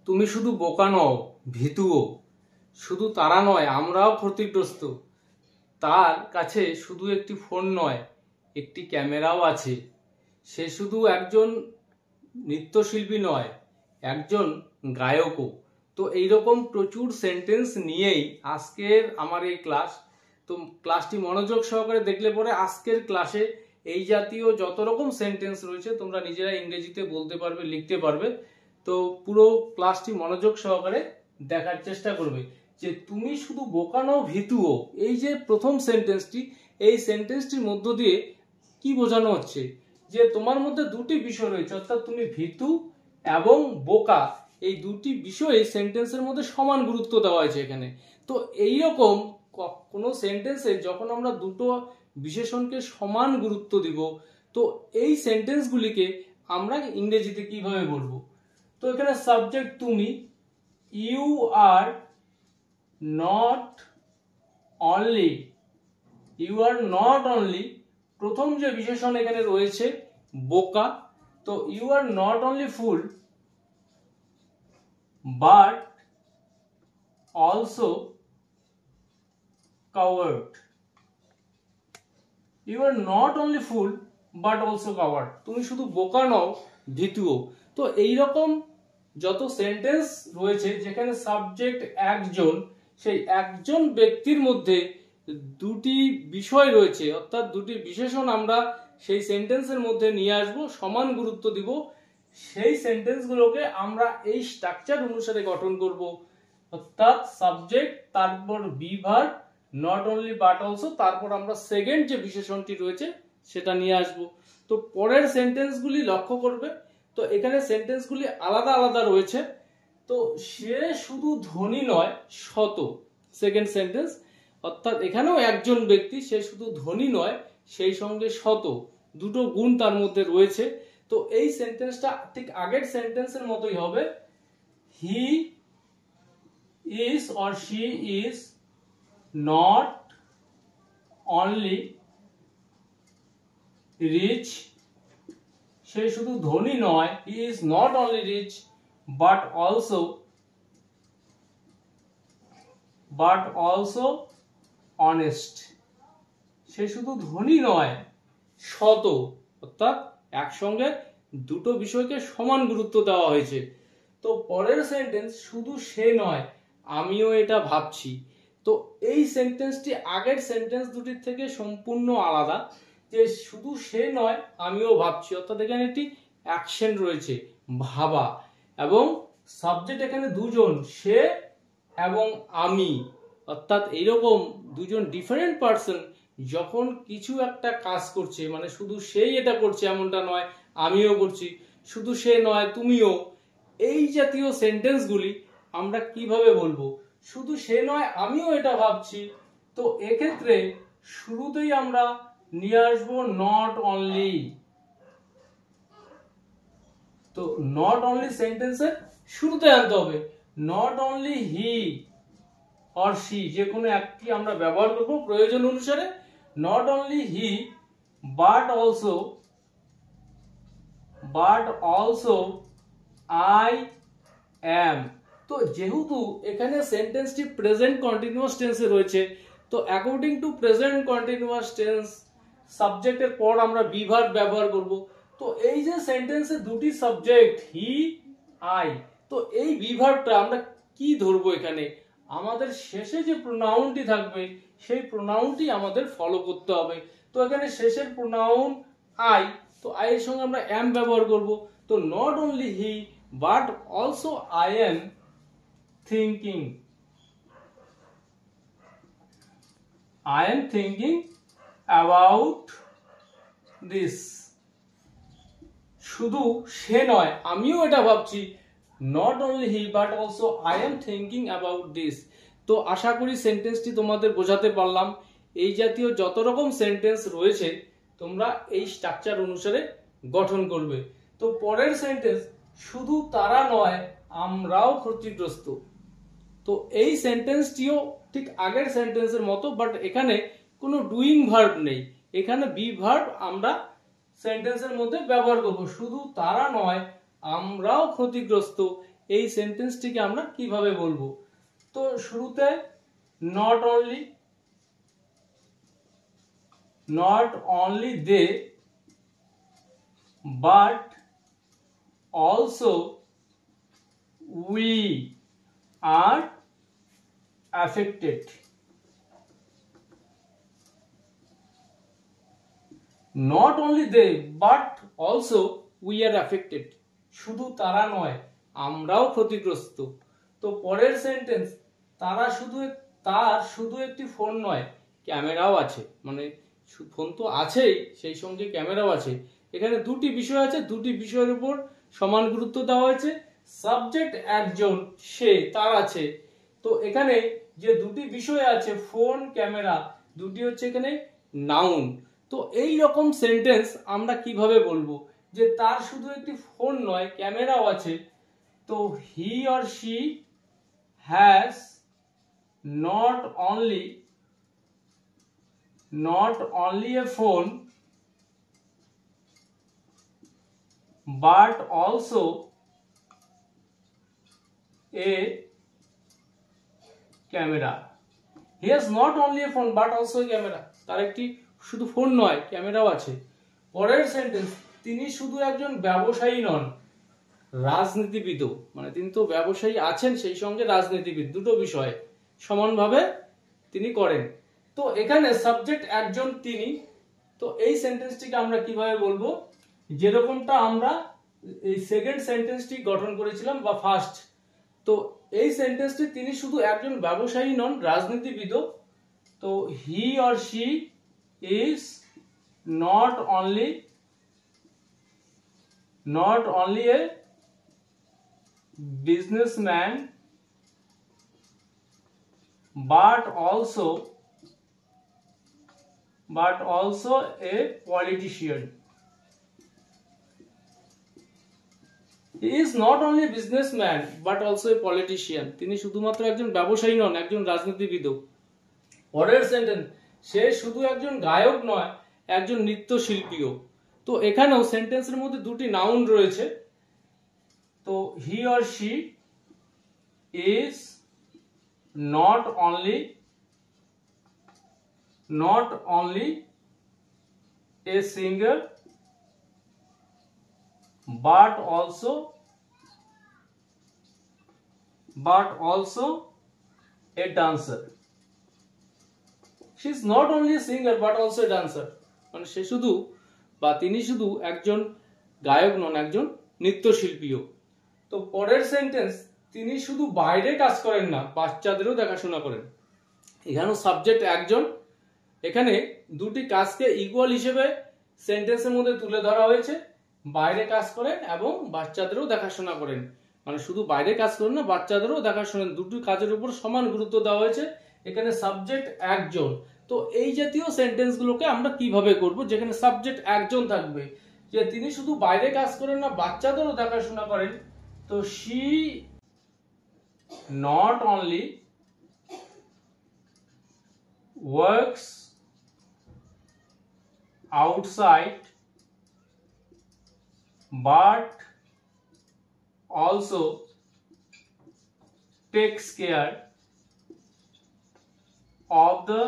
তুমি শুধু বোকা নও, ভীতুও। শুধু তারা নয়, আমরাও ক্ষতিগ্রস্ত। তার কাছে শুধু একটি ফোন নয়, একটি ক্যামেরাও আছে। সে শুধু একজন নৃত্যশিল্পী নয়, একজন গায়কও। তো এইরকম প্রচুর সেন্টেন্স নিয়েই আজকের আমার এই ক্লাস। তো ক্লাসটি মনোযোগ সহকারে দেখলে পরে আজকের ক্লাসে এই জাতীয় যত রকম সেন্টেন্স রয়েছে তোমরা নিজেরা ইংরেজিতে বলতে পারবে, লিখতে পারবে। তো পুরো ক্লাসটি মনোযোগ সহকারে দেখার চেষ্টা করবে। যে তুমি শুধু বোকা নও, ভীতুও, এই যে প্রথম সেন্টেন্সটি, এই সেন্টেন্সটির মধ্য দিয়ে কি বোঝানো হচ্ছে? যে তোমার মধ্যে দুটি বিষয় রয়েছে, অর্থাৎ তুমি ভীতু এবং বোকা, এই দুটি বিষয়ে সেন্টেন্সের মধ্যে সমান গুরুত্ব দেওয়া হয়েছে এখানে। তো এইরকম কোনো সেন্টেন্সে যখন আমরা দুটো বিশেষণকে সমান গুরুত্ব দিব, তো এই সেন্টেন্সগুলিকে আমরা ইংরেজিতে কিভাবে বলবো? তো এখানে সাবজেক্ট তুমি, you are not only, you are not only, প্রথম যে বিশেষণ এখানে রয়েছে বোকা। তো you are not only fool but also coward. You are not only fool but also coward, তুমি শুধু বোকা নও, ভীতুও। তো এইরকম যত সেন্টেন্স রয়েছে যেখানে সাবজেক্ট একজন, সেই একজন ব্যক্তির মধ্যে দুটি বিষয় রয়েছে, অর্থাৎ দুটি বিশেষণ আমরা সেই সেন্টেন্সের মধ্যে নিয়ে আসব, সমান গুরুত্ব দিব। সেই সেন্টেন্সগুলোকে আমরা এই স্ট্রাকচার অনুসারে গঠন করব, অর্থাৎ সাবজেক্ট, তারপর be verb, not only but also, তারপর আমরা সেকেন্ড যে বিশেষণটি রয়েছে সেটা নিয়ে আসব। তো পরের সেন্টেন্সগুলি লক্ষ্য করবে। তো এখানে সেন্টেন্সগুলি আলাদা আলাদা রয়েছে। তো সে শুধু ধনী নয়, শত, সেকেন্ড সেন্টেন্স, অর্থাৎ এখানেও একজন ব্যক্তি, সে শুধু ধনী নয়, সেই সঙ্গে শত, দুটো গুণ তার মধ্যে রয়েছে। তো এই সেন্টেন্সটা ঠিক আগের সেন্টেন্সের মতোই হবে। He is or she is not only rich, সে শুধু ধনী নয়, he is not only rich but also honest, সে শুধু ধনী নয়, সৎ, অর্থাৎ একসঙ্গে দুটো বিষয়কে সমান গুরুত্ব দেওয়া হয়েছে। তো পরের সেন্টেন্স, শুধু সে নয়, আমিও এটা ভাবছি। তো এই সেন্টেন্সটি আগের সেন্টেন্স দুটির থেকে সম্পূর্ণ আলাদা। যে শুধু সে নয়, আমিও ভাবছি, অর্থাৎ এখানে একটি অ্যাকশন রয়েছে, ভাবা, এবং সাবজেক্ট এখানে দুজন, সে এবং আমি, অর্থাৎ এইরকম দুজন ডিফারেন্ট পার্সন যখন কিছু একটা কাজ করছে, মানে শুধু সেই এটা করছে এমনটা নয়, আমিও করছি, শুধু সে নয়, তুমিও, এই জাতীয় সেন্টেন্সগুলি আমরা কিভাবে বলবো? শুধু সে নয়, আমিও এটা ভাবছি। তো এক্ষেত্রে শুরুতেই আমরা নিয়ে আসবো নট অনলি। তো নট অনলি সেন্টেন্সের শুরুতে আনতে হবে। Not only he or she, যে কোনো একটি আমরা ব্যবহার করব প্রয়োজন অনুসারে। Not only he but also I am. তো যেহেতু এখানে সেন্টেন্সটি প্রেজেন্ট কন্টিনিউয়াস টেন্সে রয়েছে, তো according to present continuous tense সাবজেক্টের পর আমরা বি ভার্ব ব্যবহার করব। তো এই যে সেন্টেন্সে দুটি সাবজেক্ট, হি, আই, তো এই বি ভার্বটা আমরা কি ধরবো? এখানে আমাদের শেষে যে প্রোনাউনটি থাকবে সেই প্রোনাউনটি আমাদের ফলো করতে হবে। তো এখানে শেষের প্রোনাউন আই, তো আই এর সঙ্গে আমরা অ্যাম ব্যবহার করব। তো not only he but also I am thinking, I am thinking about this. শুধু সে নয়, আমিও এটা ভাবছি, not only he but also I am thinking about this. তো আশা করি সেন্টেন্সটি তোমাদের বোঝাতে পারলাম। এই জাতীয় যত রকম সেন্টেন্স রয়েছে তোমরা এই স্ট্রাকচার অনুসারে গঠন করবে। তো পরের সেন্টেন্স, শুধু তারা নয়, আমরাও ক্ষতিগ্রস্ত। তো এই সেন্টেন্সটিও ঠিক আগের সেন্টেন্সের মতো, বাট এখানে কোনো ডুইং ভার্ব নেই, এখানে বি ভার্ব আমরা সেন্টেন্সের মধ্যে ব্যবহার করব। শুধু তারা নয়, আমরাও ক্ষতিগ্রস্ত, এই সেন্টেন্সটিকে আমরা কিভাবে বলবো। তো শুরুতে not only they but also we are affected. Not only they but also we are affected. শুধু তারা নয়, আমরাও ক্ষতিগ্রস্ত। তো পরের সেন্টেন্স, তার শুধু একটি ফোন নয়, ক্যামেরাও আছে। মানে ফোন তো আছেই, সেই সঙ্গে ক্যামেরাও আছে। এখানে দুটি বিষয় আছে, দুটি বিষয়ের উপর সমান গুরুত্ব দেওয়া হয়েছে। সাবজেক্ট একজন, সে, তার আছে। তো এখানে যে দুটি বিষয় আছে, ফোন, ক্যামেরা, দুটি হচ্ছে এখানে নাউন। তো এই রকম সেন্টেন্স আমরা কিভাবে বলবো যে তার শুধু একটি ফোন নয়, ক্যামেরাও আছে। তো he or she has not only a phone but also a camera. He has not only a phone but also a camera. তার একটি শুধু ফোন নয়, ক্যামেরাও আছে। পরের সেন্টেন্স, তিনি শুধু একজন ব্যবসায়ী নন, রাজনীতিবিদও। মানে তিনি তো ব্যবসায়ী আছেন, সেই সঙ্গে রাজনীতিবিদ, দুটো বিষয় সমানভাবে তিনি করেন। তো এখানে সাবজেক্ট একজন, তিনি। তো এই সেন্টেন্সটিকে আমরা কিভাবে বলবো, যেরকমটা আমরা এই সেকেন্ড সেন্টেন্সটি গঠন করেছিলাম বা ফার্স্ট। তো এই সেন্টেন্সটি তিনি শুধু একজন ব্যবসায়ী নন, রাজনীতিবিদও। তো he or she is not only a businessman but also a politician. He is not only a businessman but also a politician. তিনি শুধুমাত্র একজন ব্যবসায়ী নন, একজন রাজনীতিবিদও। পরের সেন্টেন্স, সে শুধু একজন গায়ক নয়, একজন নৃত্যশিল্পীও। তো এখানেও সেন্টেন্সের মধ্যে দুটি নাউন রয়েছে। তো he or she is not only a singer but also a dancer. She is not only a singer but also a dancer. মানে সে শুধু বা তিনি শুধু একজন গায়ক নন, একজন নৃত্যশিল্পীও। তো পরের সেন্টেন্স, তিনি শুধু বাইরে কাজ করেন না, বাচ্চাদেরও দেখাশোনা করেন। এখানেও সাবজেক্ট একজন। এখানে দুটি কাজকে ইকুয়াল হিসেবে সেন্টেন্সের মধ্যে তুলে ধরা হয়েছে। বাইরে কাজ করেন এবং বাচ্চাদেরও দেখাশোনা করেন। মানে শুধু বাইরে কাজ করেন না, বাচ্চাদেরও দেখাশোনা, দুটি কাজের উপর সমান গুরুত্ব দেওয়া হয়েছে। এখানে সাবজেক্ট একজন। তো এই জাতীয় সেন্টেন্সগুলোকে আমরা কিভাবে করব, যেখানে সাবজেক্ট একজন থাকবে, যে তিনি শুধু বাইরে কাজ করেন না, বাচ্চাদেরও দেখাশোনা করেন। তো she not only works outside but also takes care of the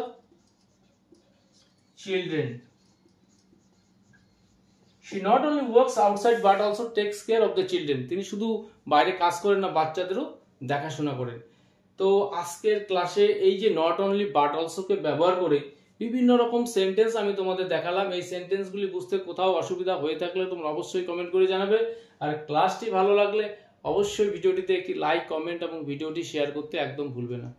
children. She not only works outside but also takes care of the children. তিনি শুধু বাইরে কাজ করেন না, বাচ্চাদেরও দেখাশোনা করেন। তো আজকের ক্লাসে এই যে নট অনলি বাট অলসোকে ব্যবহার করে বিভিন্ন রকম সেন্টেন্স আমি তোমাদের দেখালাম। এই সেন্টেন্সগুলি বুঝতে কোথাও অসুবিধা হয়ে থাকলে তোমরা অবশ্যই কমেন্ট করে জানাবে। আর ক্লাসটি ভালো লাগলে অবশ্যই ভিডিওটিতে একটি লাইক, কমেন্ট এবং ভিডিওটি শেয়ার করতে একদম ভুলবে না।